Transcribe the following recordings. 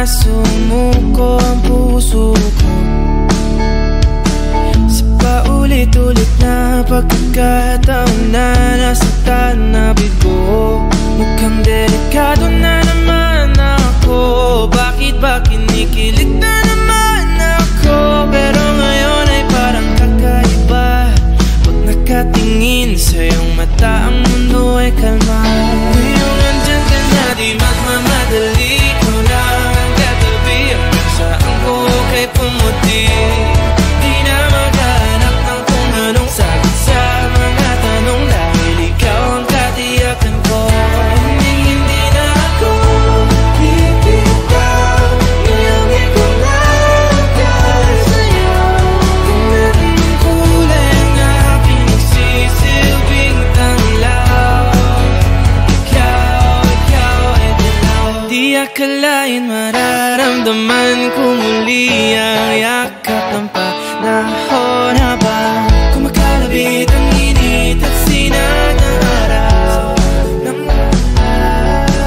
sumuko ang puso ko sa paulit-ulit na pagkakataon na nasaktan na bigo. Mukhang delikado na naman ako. Bakit ba kinikilig na naman ako? Pero ngayon ay parang kakaiba. Pag nakatingin sa iyong mata, ang mundo ay kalma. Ngayong andyan ka na, di magmamadali. Ikaw lang ang katabi, hanggang saan ko kay pumuti. Di na maghanap ng kung anong sagot sa mga tanong, dahil ikaw ang katiyakan ko. Hindi na ako bibitaw. Ngayong ikaw lang dahil sa'yo. Tingnan ang kulay ng aking nagsisilbing tanglaw. Ikaw ay dilaw. Di akalain mararamdaman ko muli ang yakap ng panahon habang kumakalabit ang init at sinag ng araw.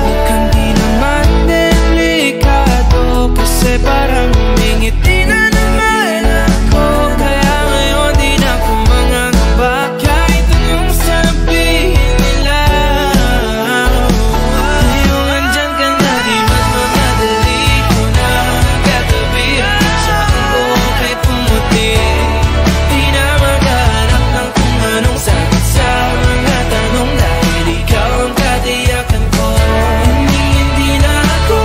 Mukhang di naman delikado, kasi parang humingiti na naman ako. Kaya ngayon di na ako mangangamba, kahit anong sabihin nila. Ngayong andyan ka na, di magmamadali. Ikaw na ang katabi, hanggang saan ko kay pumuti. Di na maghanap ng kung anong sagot sa mga tanong, dahil ikaw ang katiyakan ko. Hindi na ako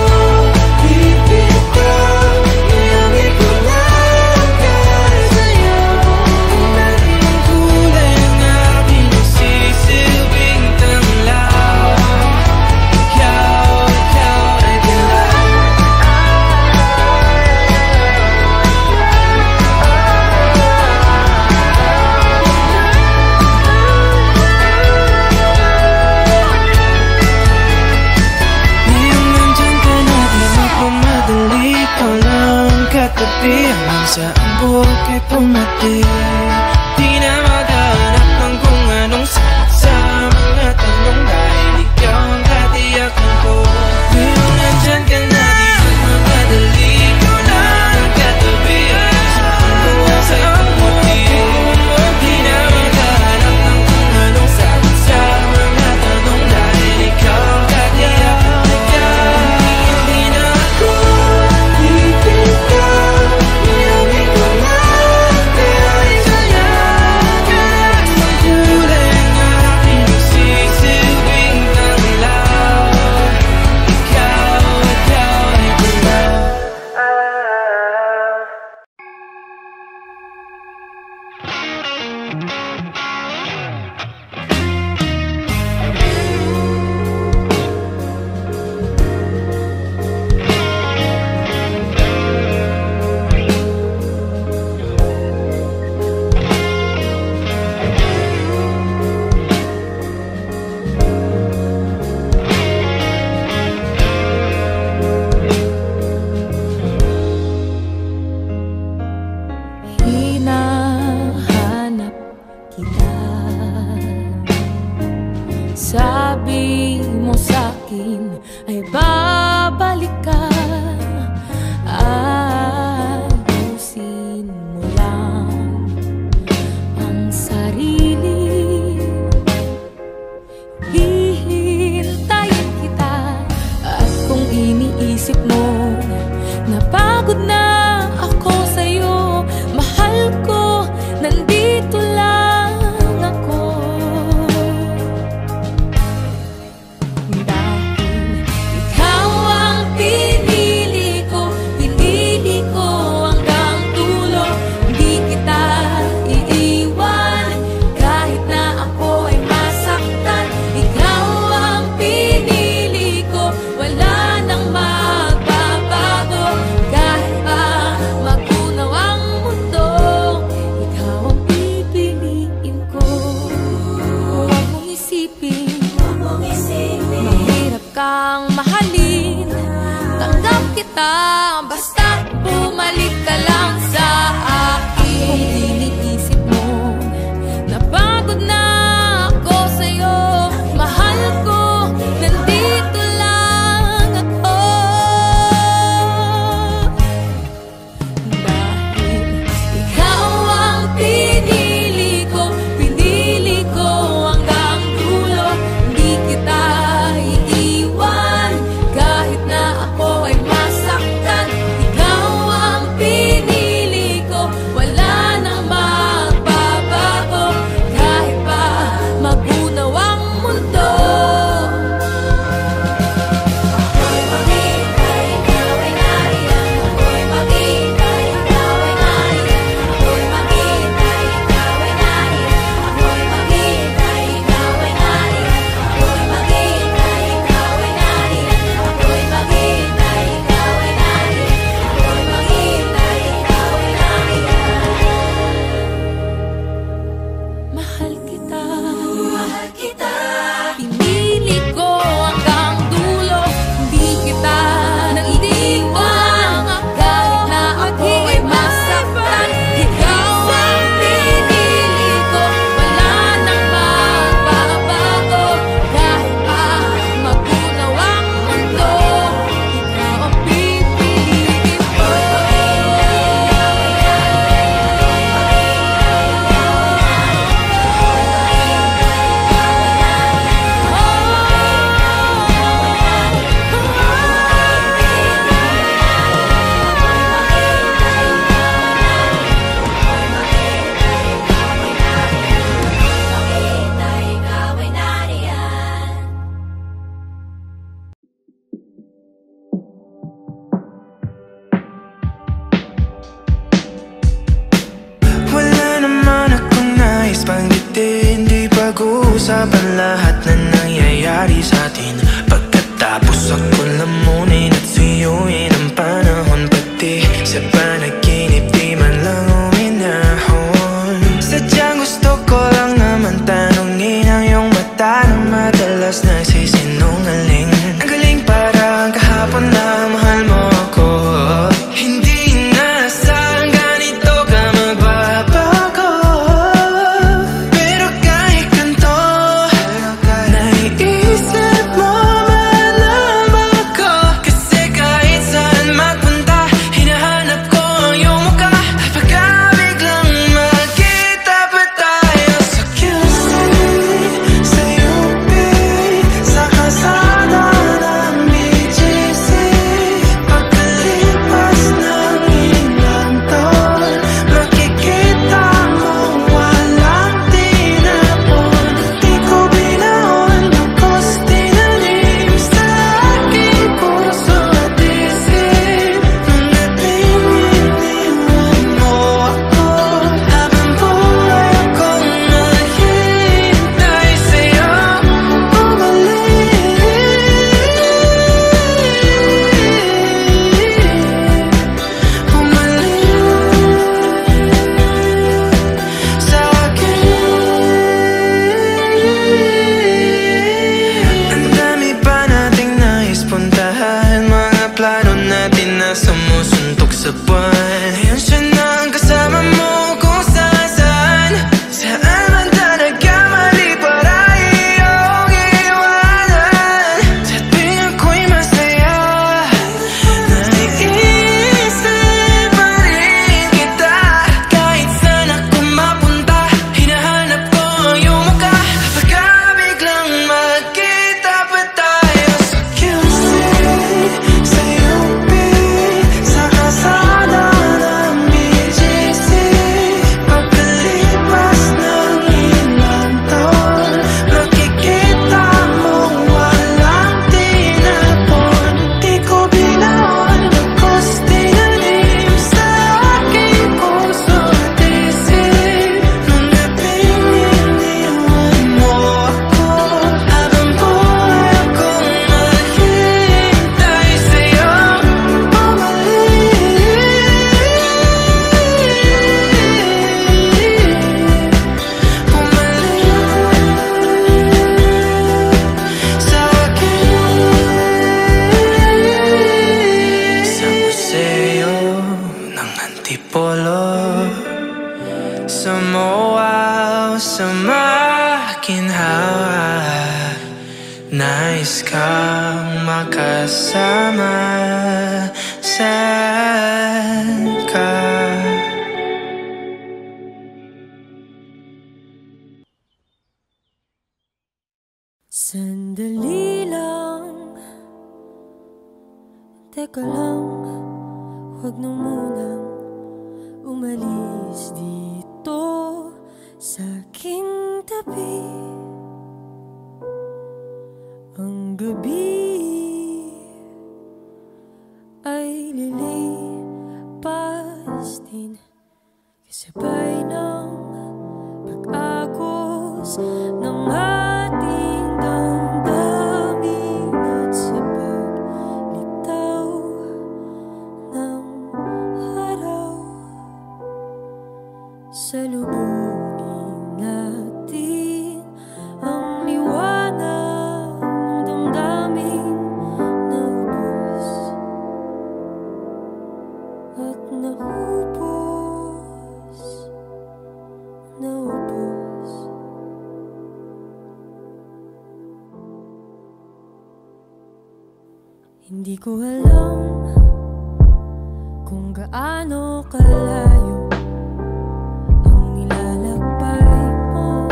bibitaw. Ngayong ikaw lang dahil sa'yo. Tingnan ang kulay ng aking nagsisilbing tanglaw. Ikaw ay dilaw. Ngayong nandyan ka na, di magmamadali. Ikaw lang ang katabi, hanggang saan buhok ay pumati. Di na maghanap ng kung anong sagot sa mga tanong, dahil ikaw ang katiyakan ko. Ngayong nandyan ka na, di magmamadali. Ikaw lang ang katabi, hanggang saan buhok ay pumati. Di na maghanap ng kung anong sagot sa mga tanong, dahil ikaw ang katiyakan ko. Hindi na ako bibitaw. Ngayong ikaw lang dahil sa'yo. Ang kulay ng aking nagsisilbing tanglaw. Ikaw ay dilaw. Hinahanap kita. Sabi mo sa'kin ay babalik ka. Ayusin mo lang ang sarili. Hihintayin kita. At kung iniisip mo na pagod na ako sa'yo, mahal ko, nandito lang ako. Dahil ikaw ang pinili ko hanggang dulo. Hindi kita iiwan, kahit na ako ay masaktan. Ikaw ang pinili ko, wala nang magbabago. Kahit pa magunaw ang mundo, ikaw ang pipiliin ko. Huwag mong isipin, mahirap kang mahalin. Tanggap kita, basta bumalik ka lang sa akin. Kung iniisip mo na pagod na ako sa'yo, mahal ko, nandito lang ako. pag-uusapan lahat na nangyayari sa atin. Pagkatapos ako lamunin at suyuin ang panahon, pati sa panaginip di man lang uminahon. Sadyang gusto ko lang naman tanungin ang iyong mata na madalas nagsisinungaling. Ang galing parang kahapon na mahal mo ako. Hindi inaasahan ganito ka magbabago. Pero kahit ganito, naiisip mo malaman ko. Kasi kahit saan magpunta, hinahanap ko ang iyong mukha. Pagkabiglang magkita pa tayo sa QC, sa UP, sa kalsada ng BGC. Pagkalipas ng ilang taon, makikita mo walang tinapon. Di ko binaon, lubos tinanim sa aking puso at isip. Nung natingin-iwan mo ako, habang buhay akong naghihintay sa'yo. Bumalik sa akin. Ang dami pa nating nais puntahan, mga plano natin na sumusuntok sa buwan. Ngayon siya na ang kasama mo kung saan. Saan man talaga mali para iyong iwanan. Sa tuwing ako'y masaya, naiisip pa rin kita. Kahit saan ako mapunta, hinahanap ko ang iyong mukha. Pagkabiglang magkita pa tayo sa QC, sa UP, sa kalsada ng BGC. Pagkalipas ng ilang taon, makikita mo walang tinapon. Di ko binaon, lubos tinanim sa aking puso at isip. Nung napingin-iwan mo ako, habang buhay akong maghihintay sa'yo. Bumalik sa akin. Sa museo ng Antipolo, sa MOA o sa makinhawa, nais kang makasama. Saan ka? Sandali lang, teka lang, huwag na munang umalis dito sa aking tabi. Ang gabi ay lilipas din, kasabay ng pag-agos ng ating damdamin at sa paglitaw ng araw. Salubungin natin ang liwanag ng damdamin na ubos at naubos, naubos. Hindi ko alam kung gaano kalayo ang nilalakbay mo,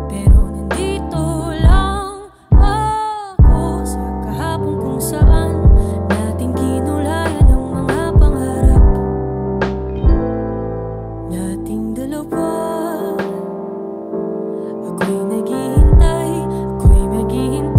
pero nandito lang ako sa kahapon kung saan natin kinulayan ang mga pangarap nating dalawa. Ako'y naghihintay, ako'y maghihintay.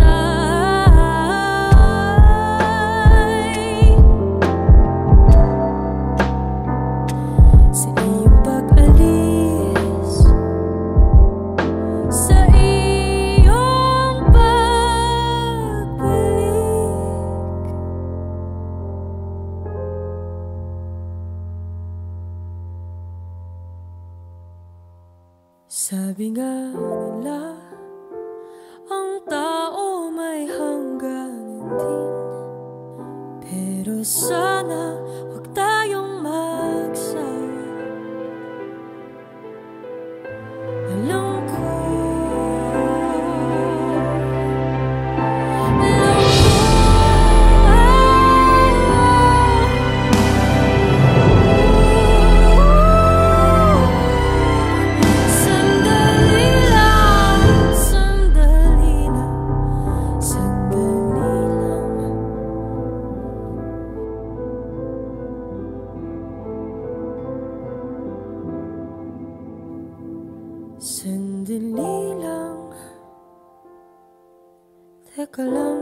Teka lang,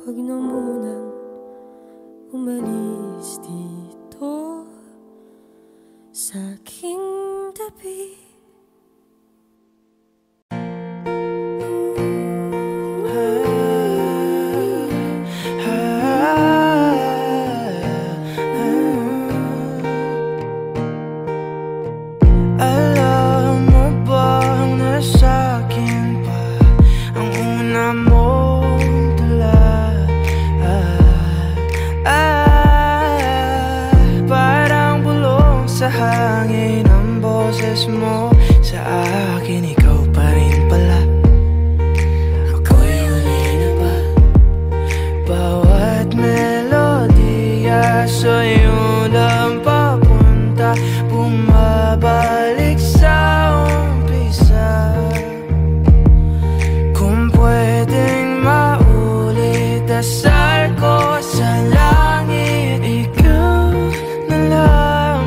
huwag na munang umalis dito sa aking tabi. Hangin ang boses mo sa akin, ikaw pa rin pala. Ako'y huli na ba? Bawat melodiya sa'yo lang papunta, bumabalik sa umpisa. Kung pwedeng maulit, dasal ko sa langit, ikaw na lang.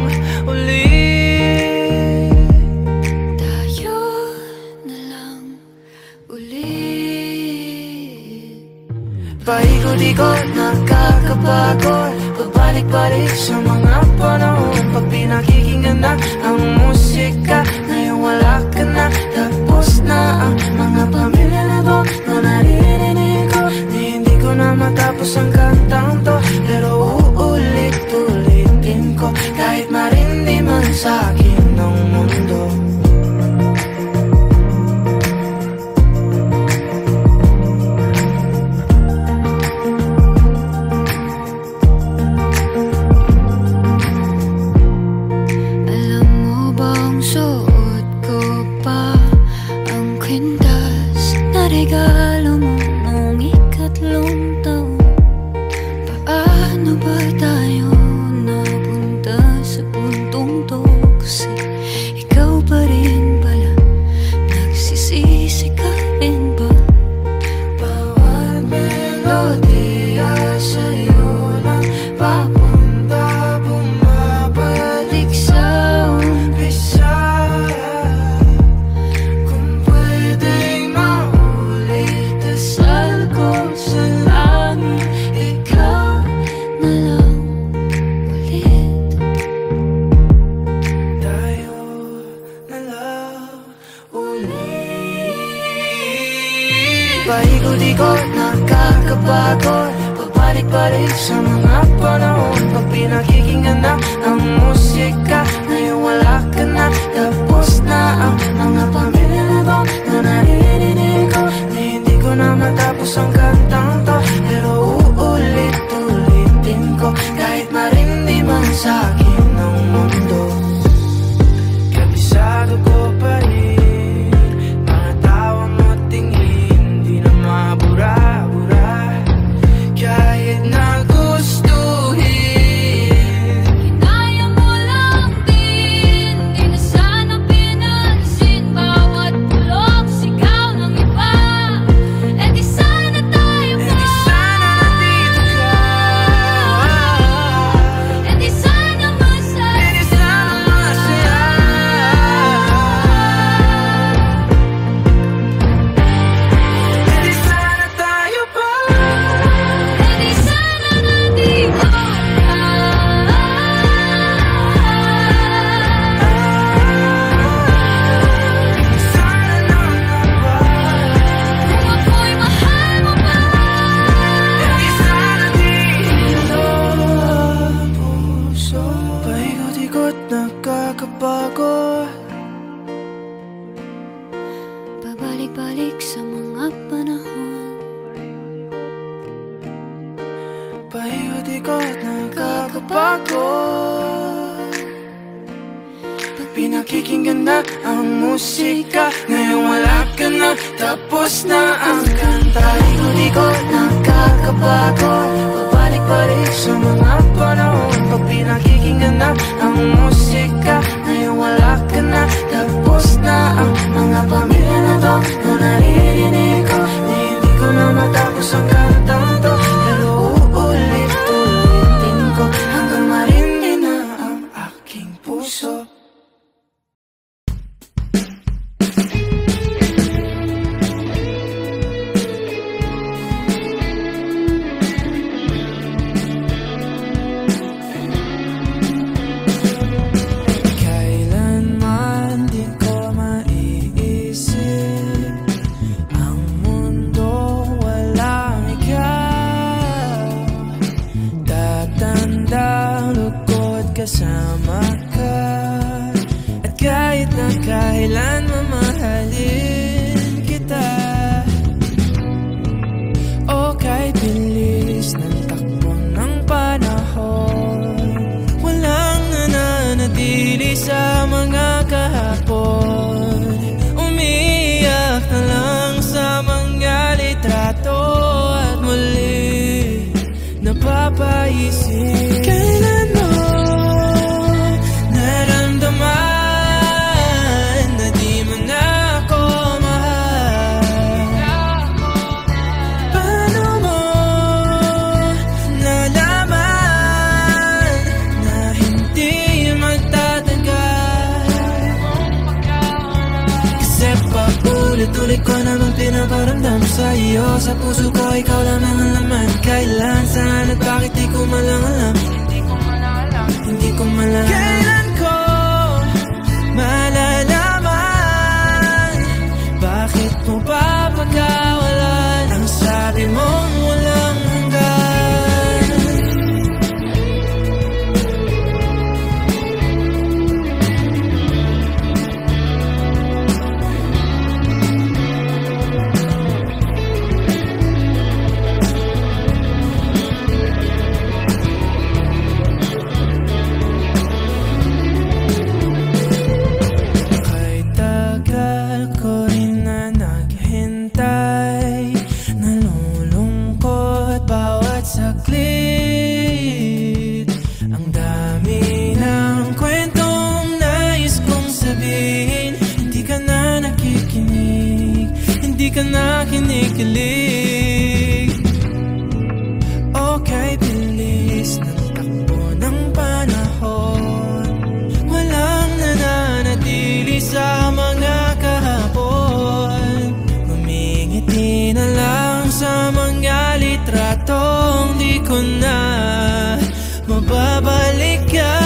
Paikot-ikot, nakakapagod, pabalik-balik sa mga panahon. Pag pinakikinggan na ang musika, ngayon wala ka na. Tapos na ang mga pamilya na to, na naririnig ko. Hindi ko na matapos ang kantang to, pero uulit-ulitin ko, kahit marindi man sa akin ng mundo. Regalo mo noong ikatlong taon. Paano ba tayo napunta sa puntong to? Kasi ikaw pa rin pala, nagsisisi ka rin ba? Bawat melodiya sa'yo lang papunta, bumabalik sa umpisa. Paikot-ikot, nakakapagod, pabalik-balik sa mga panahon. Pag pinakikinggan na ang musika, ngayon wala ka na. Tapos na ang mga pamilya na to, na naririnig ko. Hindi ko na matapos ang kantang to, pero uulit-ulitin ko, kahit marindi man sa akin ng mundo. Kabisado ko pa rin bura-bura, kahit na gustuhin. Kinaya mo lang din, di na sana pinansin bawat bulok, sigaw ng iba. E di sana tayo pa, e di sana nandito ka, e di sana masaya, e di sana masaya. Nakakapagod, pabalik-balik sa mga panahon. Paikot-ikot, nakakapagod. Pag pinakikinggan na ang musika, ngayon wala ka na. Tapos na ang kanta. Paikot-ikot, nakakapagod, pabalik-balik sa mga panahon. Pag pinakikinggan na ang musika, ngayon wala ka na. Tapos na ang mga pamilya na to, na naririnig ko. Hindi ko na matapos ang kantang to, pero uulit-ulitin ko, hanggang marindi na ang aking puso. kasama ka. At kahit na kailan mamahalin kita. O kahit bilis ng takbo ng panahon, walang nananatili sa mga kahapon. Umiiyak na lang sa mga litrato at muli napapaisip, kailan mo naramdaman na di mo na ako mahal? Paano mo nalaman na hindi magtatagal? Kasi paulit-ulit ko naman pinaparamdam sa iyo. Sa puso ko ikaw lamang ang laman. Kailan, saan at bakit di ko malang alam. Hindi ko malang kailan ko malalaman. Bakit mo pa pagkawalan ang sabi mong walang hanggan? Ka na kinikilig. Okay, bilis ng takbo ng panahon, walang nananatili sa mga kahapon. Humingiti na lang sa mga litratong di ko na mababalikan.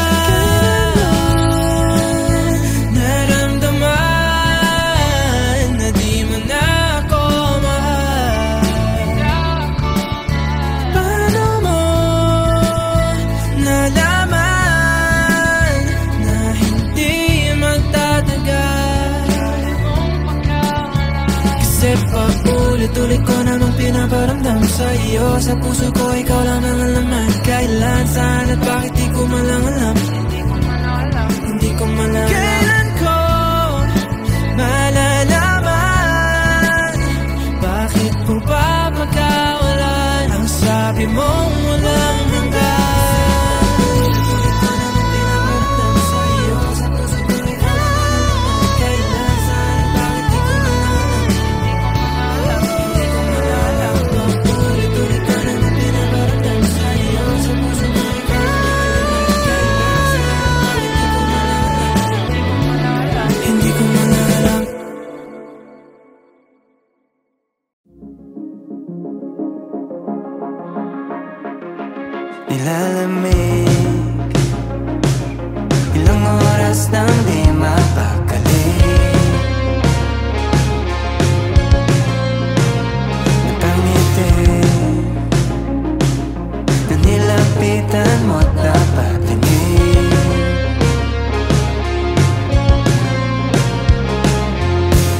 Paulit-ulit ko namang pinaparamdam sa iyo. Sa puso ko ikaw lamang ang laman. Kailan, saan at bakit di ko malang alam. Hindi ko malang kailan ko malalaman. Bakit mo pa pagkawalan ang sabi mong walang hanggan. Nilalamig, ilang oras nang di mapakali. Napangiti na nilapitan mo't napatingin.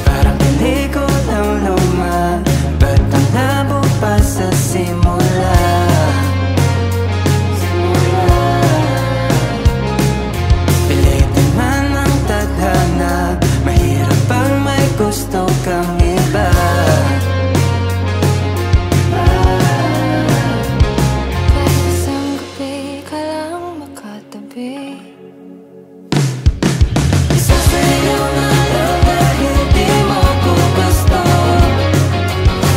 Parang pelikulang luma, ba't ang labo pa sa simula? Gusto kang iba. Kahit isang gabi ka lang makatabi. Isa sa'yo nga lang na hindi mo ko gusto.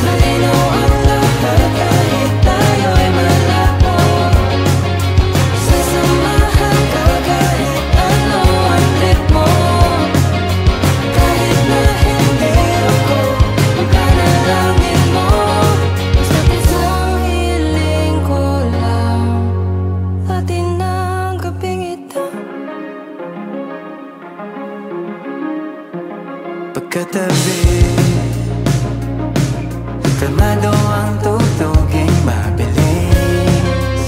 Malinaw ang lahat kahit tayo'y malabo. Sasamahan ka kahit ano ang trip mo. Kahit na pagkatabi, kalmado ang tutuging mabilis.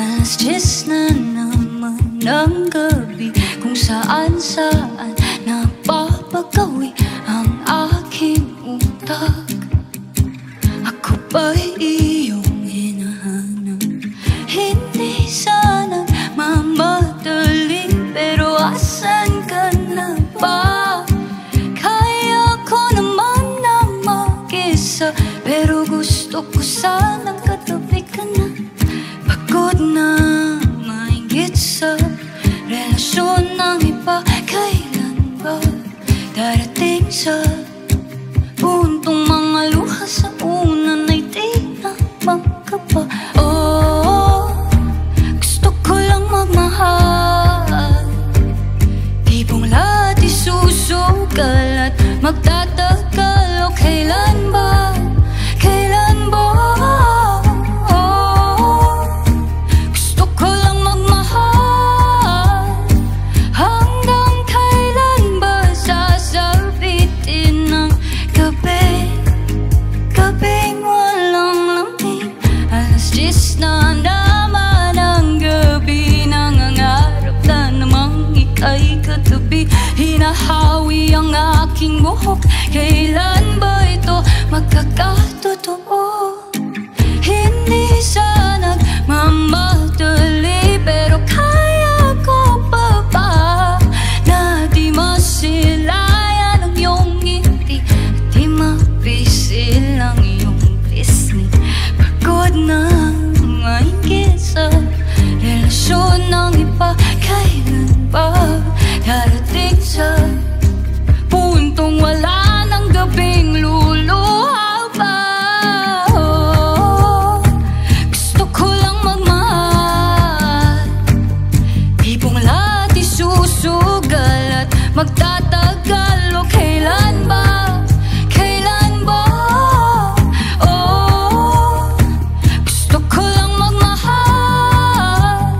Alas 10 na naman ng gabi, kung saan-saan napapagawi ang aking utak. Ako ba'y iyong hinahanap? Hindi sana mamadali, pero asan ka na ba? Kaya ko naman na mag-isa, pero gusto ko sanang katabi ka na. Pagod na mainggit sa relasyon ng iba. Kailan ba darating sa puntong mga luha sa unan ay di na magkapa? Oh, gusto ko lang magmahal, tipong lahat isusugal at magtatagal. O kailan ba? Kailan ba? Ay katabi, hinahawi ang aking buhok. Kailan ba ito magkakatotoo? Hindi sana mamadali, pero kaya ko pa ba na di masilayan ang iyong ngiti at di mapisil ang iyong pisngi? Pagod na mainggit sa relasyon ng iba. Kailan ba darating sa puntong wala ng gabing luluha pa? Oh, gusto ko lang magmahal, tipong lahat isusugal at magtatagal. O kailan ba? Kailan ba? Oh, gusto ko lang magmahal,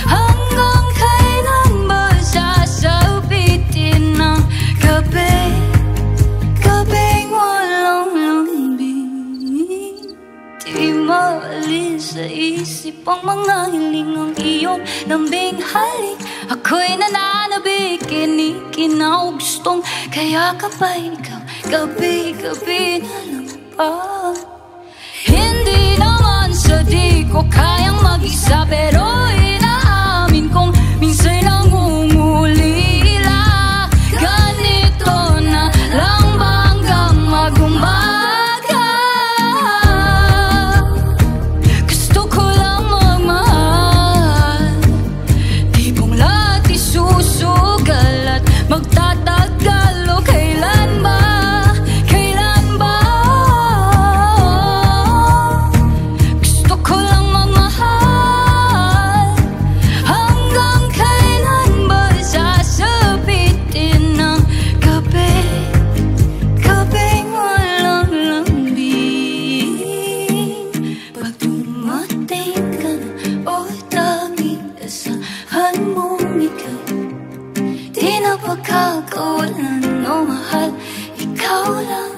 hanggang kailan ba sasabitin ng gabi? Gabing walang lambing, di maalis sa isip ang mga hilingang iyong lambing halik. Ako'y nananabik, kinikinang gustong kaya ka ba ikaw? Gabi-gabi na lang ba? Hindi naman sa di ko kayang mag-isa, pero inaamin kong minsan nangungulila. Ganito na lang ba hanggang mag-umaga? Gusto ko lang magmahal, tipong lahat isusugal at magtatagal. O kailan ba? Kailan ba? Gusto ko lang magmahal, hanggang kailan ba sasabitin ng gabi? Gabing walang lambing, pag dumating ka na, o tanging asahan mong ikaw di na pagkakawalan. O mahal, ikaw lang.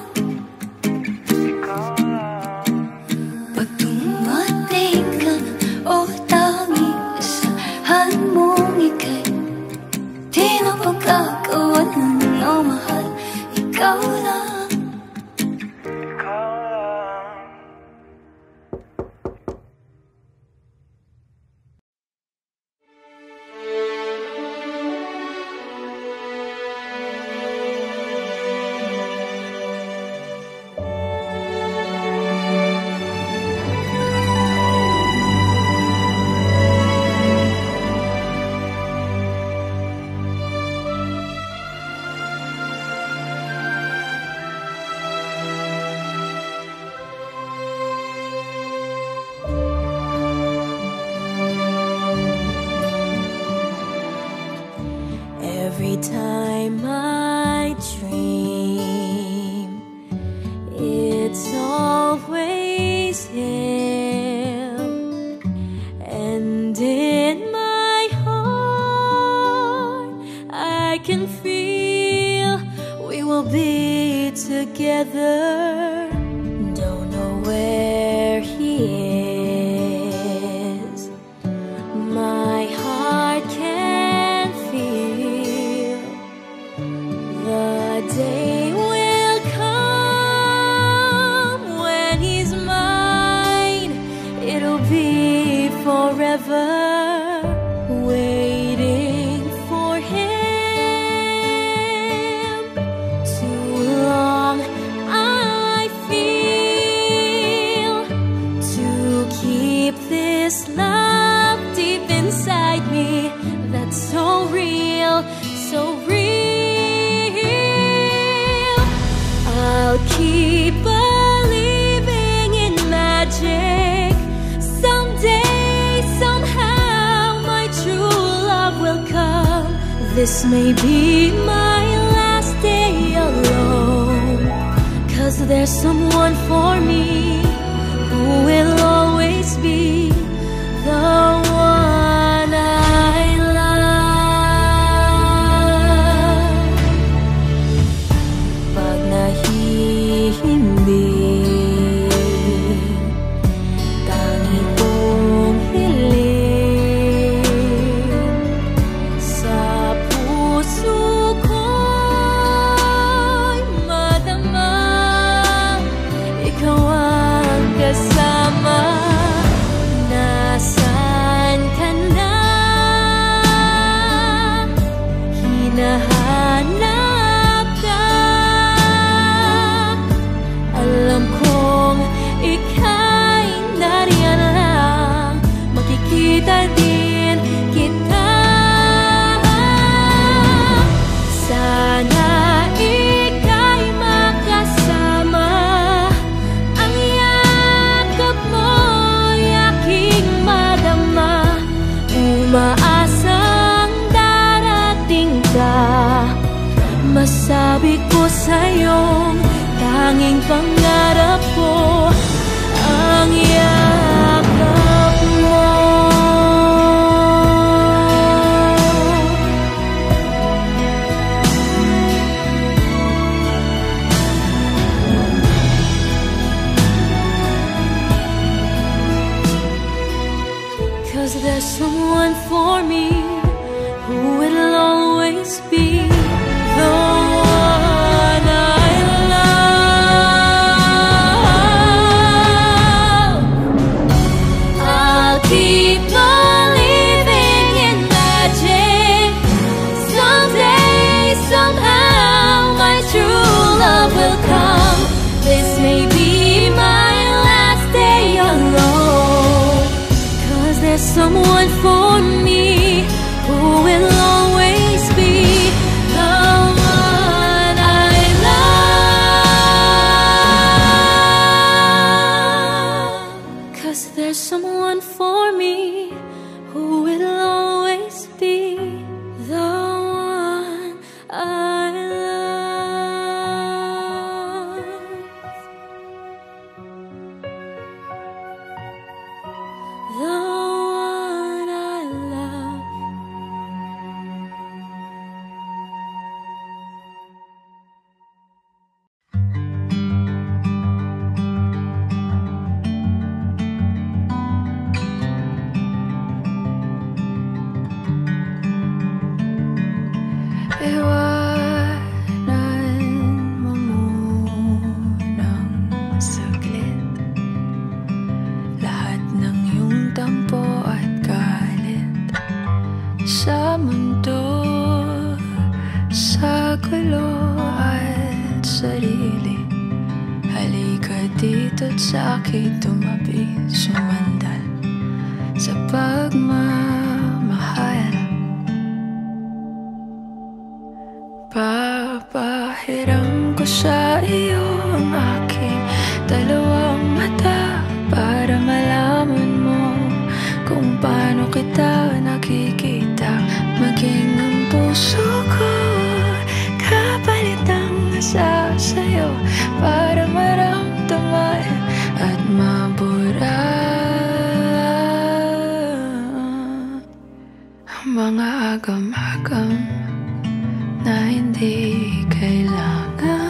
Pag dumating ka na, o tanging asahan mong ika'y di na pagkakawalan. O mahal, ikaw lang. be together. Don't know where he is. My heart can feel the day will come when he's mine. It'll be forever waiting for him. Too long I feel to keep this love deep inside me. That's so real, so real. I'll keep believing in magic. Someday, somehow, my true love will come. This may be my last day alone, 'cause there's someone for me who will always be the one I love. Pag nahihimik, tangi kong hiling sa puso ko'y madama. Ikaw ang kasama. Nasaan ka na? Hinahanap ka. Alam kong ika'y nariyan lang. Makikita din kita. Sana ika'y makasama. Ang yakap mo'y aking madama. Umaasang darating ka. Masabi ko sa'yong tanging pangarap ko ang yakap mo. 'Cause there's someone for me who will always be the one I love. I'll keep believing in magic. Someday, somehow, my true love will come. This may be my last day alone, 'cause there's someone for me who will always be the one I love. 'Cause there's someone for me who will always be the one I love. The one I love. Iwanan mo munang saglit lahat ng iyong tampo at galit sa mundo, sa gulo at sarili. Halika dito't sa akin tumabi, sumandal sa pagmamahal. Papahiram ko sa iyo ang aking dalawang mata para malaman mo kung paano kita nakikita. Maging ang puso ko kapalit ang asa sa'yo para maramdaman at mabura ang mga agam-agam na hindi kailangan.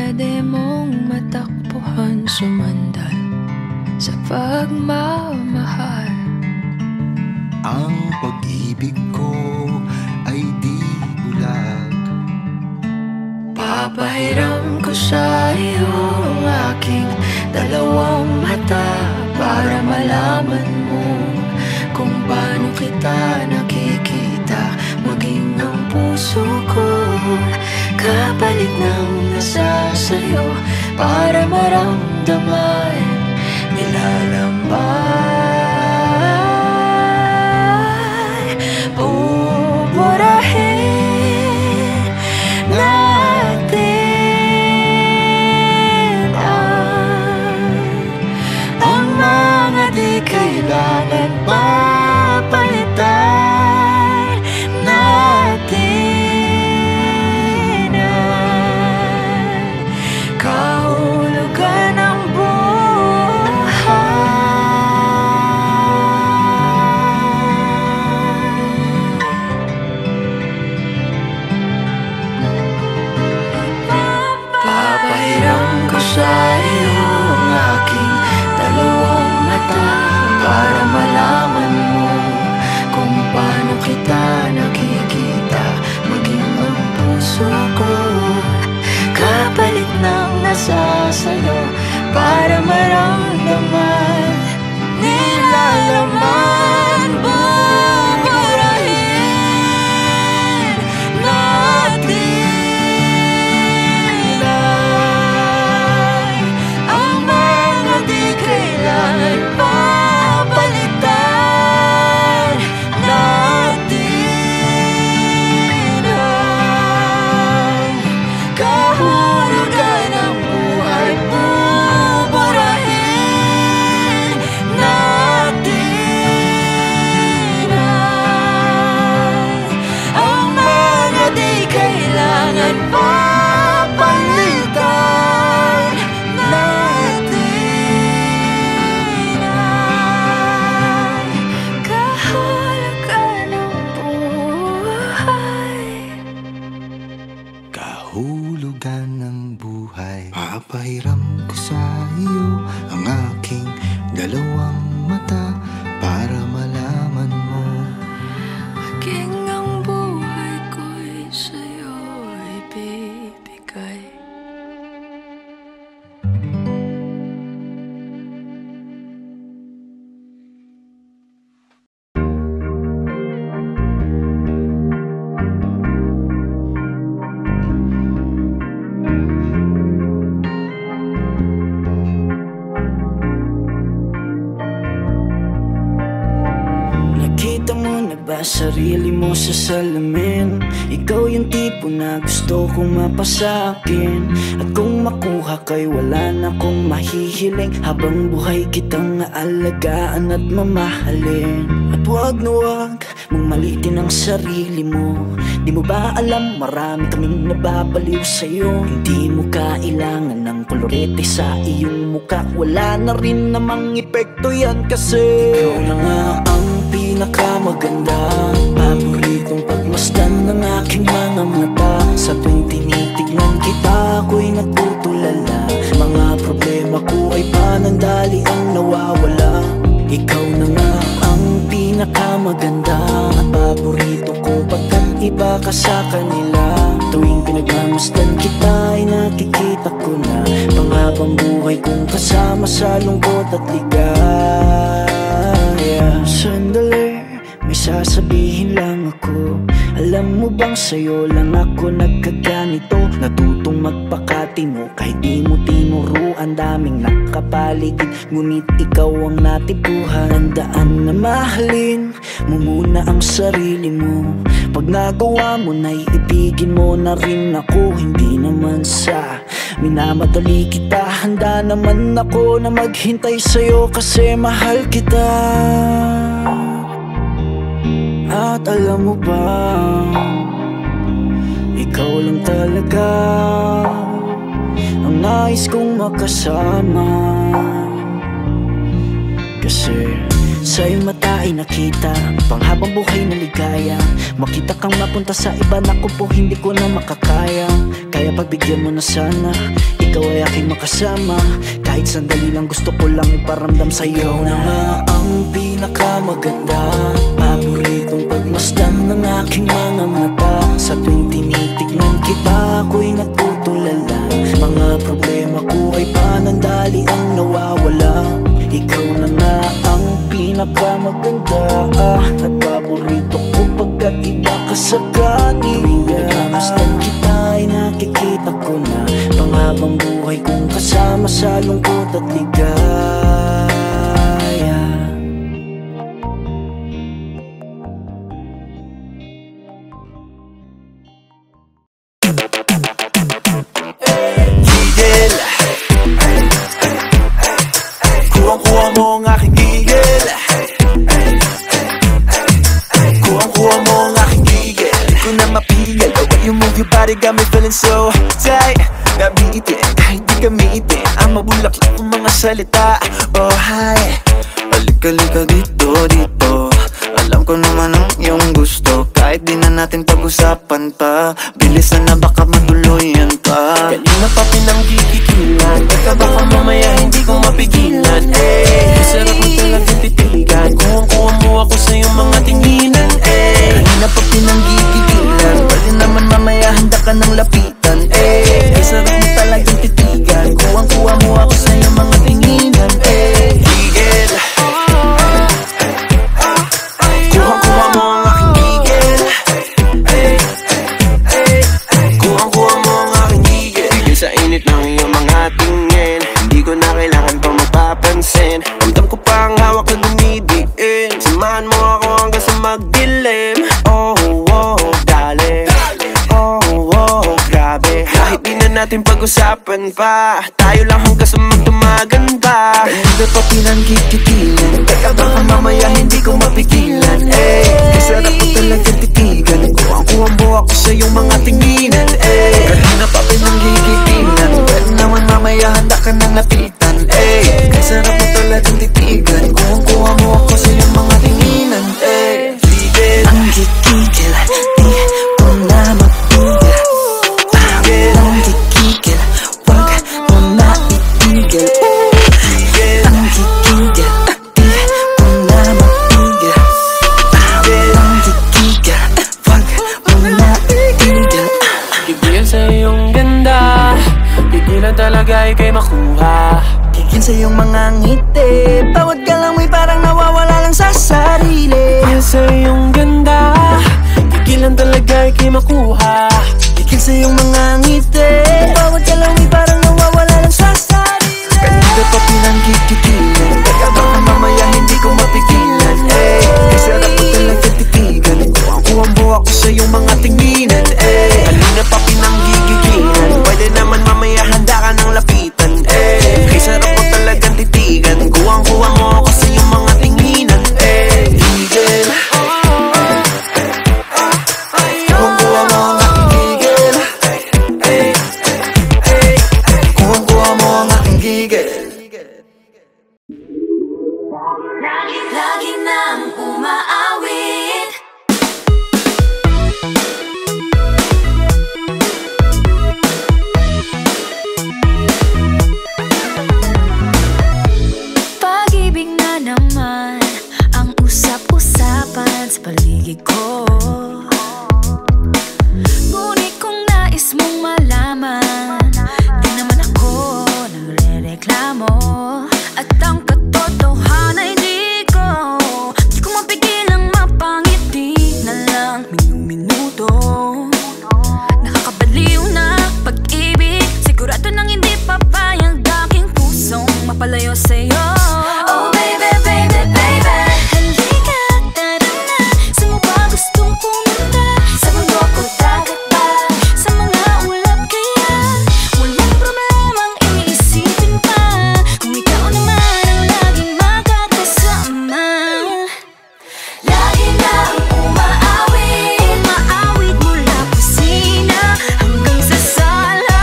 Pwede mong matakbuhan, sumandal sa pagmamahal. Ang pag-ibig ko ay di bulag. Papahiram ko sa iyo ang aking dalawang mata para malaman mo kung paano kita nakikita. Maging ang puso ko kapalit ng nasa sa'yo para maramdaman nilalambay. Pupurahin natin ang mga di kailangan papalitan natin ang kahulugan ng sa iyo ang aking dalawang mata para malaman mo kung paano kita nakikita. Maging ang puso ko kapalit ng nasa sa'yo para maramdaman nilalaman. Buburahin natin papalitan natin ang kahulugan ng buhay. Buburahin natin ang mga di kailangan papalitan natin. Kahulugan ng buhay. Papahiram ko sa iyo ang aking dalawang mata para malaman mo. Maging ang buhay ko'y sa'yo ibibigay. Sarili mo sa salamin, ikaw yung tipo na gusto kong mapasakin. At kung makuha kay wala na kong mahihiling, habang buhay kitang aalagaan at mamahalin. At wag na wag mong malitin ang sarili mo. Di mo ba alam marami kaming nababaliw sa'yo? Hindi mo kailangan ng kolorete sa iyong muka. Wala na rin namang epekto yan kasi ikaw na nga ang pinakamaganda. Paboritong pagmasdan ng aking mga mata. Sa tuwing tinitignan kita ako'y natutulala. Mga problema ko ay panandali ang nawawala. Ikaw na nga ang pinakamaganda at paborito ko pagkat iba ka sa kanila. Tuwing pinagmamasdan kita ay nakikita ko na panghabang buhay kong kasama sa lungkot at ligaya. Sandali, may sasabihin lang ako. Alam mo bang sa'yo lang ako nagkaganito? Natutong magpakatino kahit di mo tinuruan. Daming nakapaligid, ngunit ikaw ang natipuhan. Handaan na mahalin mo muna ang sarili mo. Pag nagawa mo na iibigin mo na rin ako. Hindi naman sa minamadali kita, handa naman ako na maghintay sa'yo kasi mahal kita. At alam mo ba, ikaw lang talaga ang nais kong makasama. Kasi sa'yo mata ay nakita, panghabang buhay na ligaya. Makita kang mapunta sa iba, naku po hindi ko na makakaya. Kaya pagbigyan mo na sana, ikaw ay aking makasama. Kahit sandali lang gusto ko lang iparamdam sa'yo. Ikaw na nga ang pinakamaganda, paboritong pagmasdan ng aking mga mata. Sa tuwing tinitignan kita, ako'y natutulala. Mga problema ko ay panandali ang nawawala. Ikaw na nga ang pinakamaganda, at paborito ko pagkat iba ka sa kanila. Pagkamasdan kita ay nakikita ko na panghabang buhay kong kasama sa lungkot at ligaya. Gigil, kuwang-kuwa mo ang aking gigil. Kuwang-kuwa mo ang aking gigil. Di ko na mapigil, the way you move your body got me feeling so tight. Nabitin, kahit di gamitin ang mabulaklak ng mga salita. Oh hi, halika-lika dito, dito. Alam ko naman ang iyong gusto, kahit di na natin pag-usapan pa. Bilisan na baka matuluyan pa. Kanina pa pinanggigigilan, teka baka mamaya hindi ko mapigilan. Sarap mo talagang titigan, kuwang-kuwa mo ako sa iyong mga tinginan. Kanina pa pinanggigigilan, pwede naman mamaya handa ka ng lapitan. Sarap mo talagang titigan, kuwang-kuwa mo ako sa iyong mga tinginan. Gigil, kuwang-kuwa mo ang aking gigil. Kuwang-kuwa mo ang aking gigil. Gigil sa init ng iyong mga tingin, hindi ko na kailangan pang mapapansin. Ramdam ko pa ang hawak na dumidiin. Samahan mo ako hanggang sa magdilim. Oh, oh, dale. Oh, oh, grabe. Kahit di na natin pag-usapan pa, tayo lang hanggang sa magtumagan pa. Kanina pa pinanggigigilan, teka baka mamaya hindi ko mapigilan. Sarap mo talagang titigan, kuwang-kuwang mo ako sa iyong mga tinginan. Kanina pa pinanggigigilan, pwede naman mamaya handa ka ng lapitan. Sarap mo talagang titigan, kuwang-kuwa mo ako sa iyong mga tinginan. Gigil, ang gigigil, di ko na mapigil. Ang gigigil, wag mo na itigil. Ang gigigil, di ko na mapigil. Ang gigigil, wag mo na itigil. gigil sa iyong ganda, gigilan talaga ikay makuha. Gigil sa iyong mga ngiti, bawat galaw mo'y parang nawawala lang sa sarili. Gigil sa iyong ganda, gigilan talaga ikay makuha. Gigil sa iyong mga ngiti, bawat galaw mo'y parang nawawala lang sa sarili. Kanina pa pinanggigigilan, teka baka mamaya hindi ko mapigilan. Sarap mo talagang titigan, kuwang-kuwang mo ako sa iyong mga tinginan. Kanina pa pinanggigigilan, pwede naman mamaya handa ka ng lapitan. Sarap mo talagang titigan, kuwang-kuwang mo ako sa iyong mga tinginan. Gigil, kuwang-kuwa mo ang aking gigil. Kuwang-kuwa mo ang aking gigil. Lagi nang umaawit. Pag-ibig na naman ang usap-usapan sa paligid ko. Ngunit kung nais mong malaman, di naman ako nagre-reklamo. At ang katotohanan ay di ko mapigilang mapangiti na lang minuto. Nakakabaliw na pag-ibig, sigurado nang hindi papayag aking pusong mapalayo sa'yo. Oh baby, baby, baby, halika, tara na. Saan mo ba gustong pumunta? Sa mundo ko, dagat ba? Sa mga ulap kaya? Walang problemang iisipin pa, kung ikaw naman ang laging makakasama. Lagi nang umaawit, umaawit mula kusina hanggang sa sala.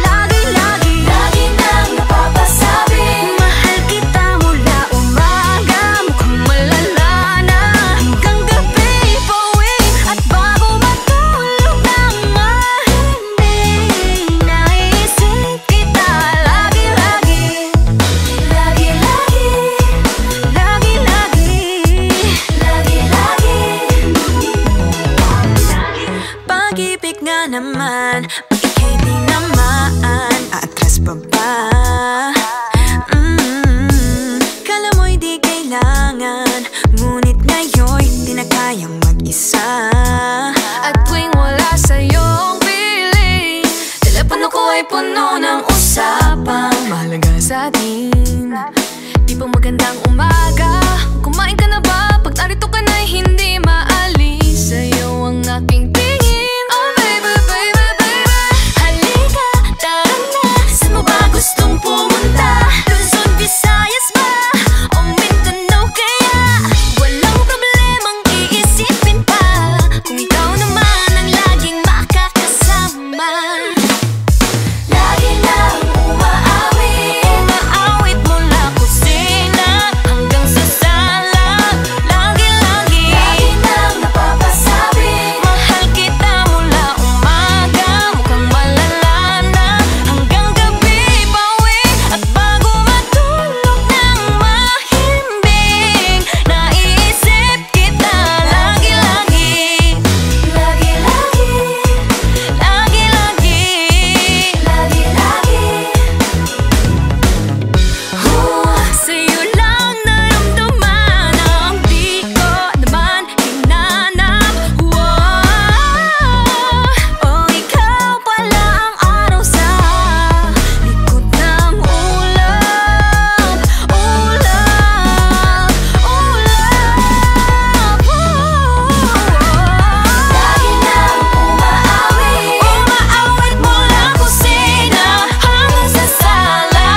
Lagi nang napapasabi, mahal pa ba? Kala mo'y di kailangan, ngunit ngayon'y di na kayang mag-isa. At tuwing wala sa'yong piling, telepono ko ay puno ng usapang mahalaga sa atin. Di ba magandang umaga? Kumain ka na ba? Pag narito ka na'y hindi maalis sa'yo ang aking tingin. Oh baby, baby, baby, halika, tara na. Saan mo ba gustong pumunta? Luzon, Visayas ba? O Mindanao kaya? Walang problemang iisipin pa kung ikaw naman ang laging makakasama. Lagi lang umaawit mula kusina hanggang sa sala. Lagi-lagi nang napapasabi, mahal kita mula umaga, mukhang malala na hanggang gabi. Pauwi at bago matulog ng mahimbing, naiisip kita lagi-lagi. Lagi-lagi, lagi-lagi, lagi-lagi. Sa'yo lang naramdaman ang di ko naman hinanap. Oh, ikaw pala ang araw sa likod ng ulap, ulap, ulap. Lagi nang umaawit mula kusina hanggang sa sala.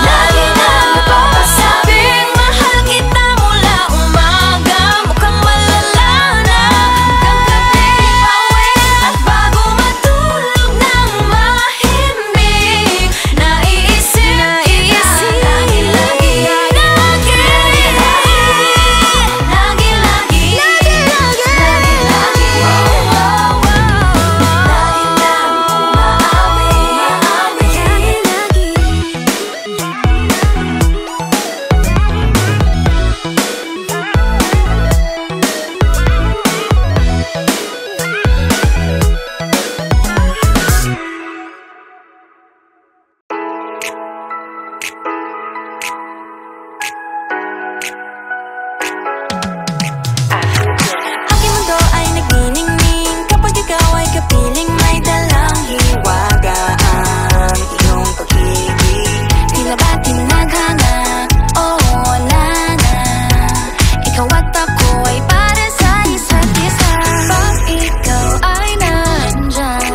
Lagi nang napapasabing mahal kita mula umaga, mukhang malala na hanggang gabi. Pauwi at bago matulog ng mahimbing, naiisip kita lagi-lagi. Lagi-lagi, lagi-lagi, aking mundo ay nagniningning kapag ikaw ay kapiling, may dalang hiwaga ang iyong pag-ibig. Tila ba tinadhana? Oo, wala na. Ikaw at ako ay para sa isa't isa. Pag ikaw ay nandyan,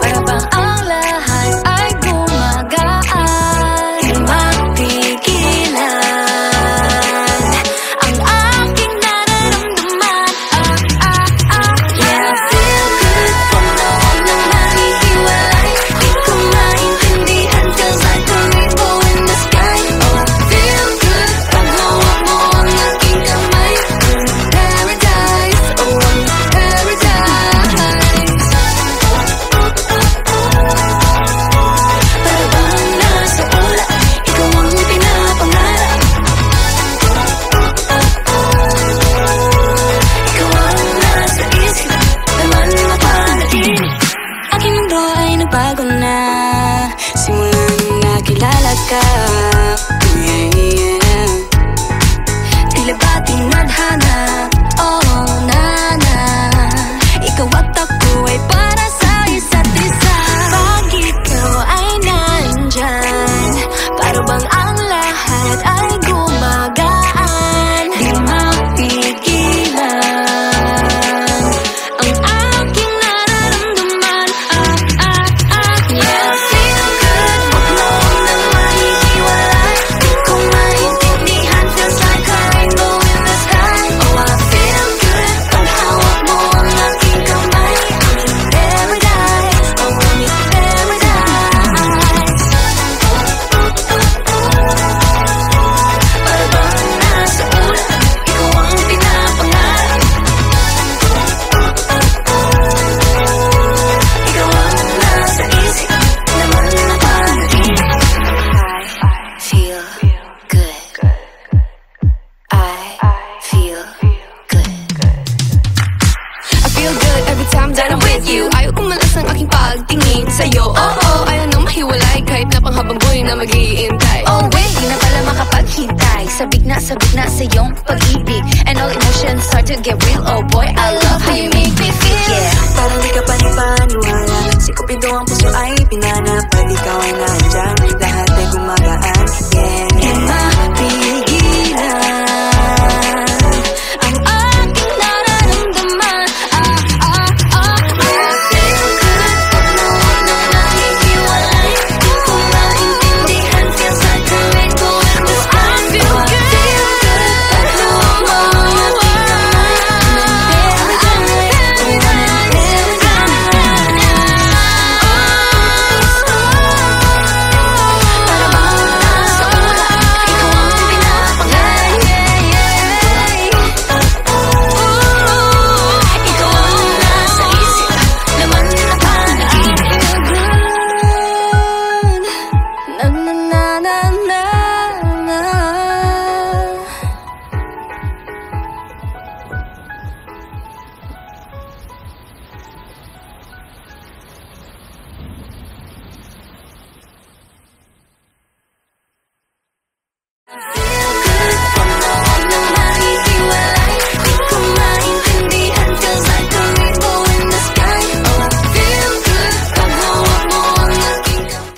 para bang ang lahat ay gumagaan. Di mapigilan ang aking nararamdaman. Yeah, I feel good. Puno ng nahihiwalay. Di ko maintindihan, feels like a rainbow in the sky. Oh, feel good. Pag hawak mo ang aking kamay, paradise, oh, paradise. Para bang nasa ulap, ikaw ang pinapangarap. Ikaw ang nasa isip, naman mapanatin. Aking mundo ay nagbago na simulang nakilala ka. Yeah. Tila ba tinadhana? Oh, nana. Ikaw at ako ay para sa isa't isa. Pag ikaw ay nandyan, para bang ang lahat ay gumagaan. Di mapigilan ang aking nararamdaman. Yeah, I feel good. Huwag mo nang mahihiwalay. di na mag-iintay. Oh wait, di na pala makapaghintay. Sabik na sa iyong pag-ibig, and all emotions start to get real. Oh boy, I love how you make me feel. Yeah, Parang di ka panipaniwala. Si Cupido ang puso ay pinanap.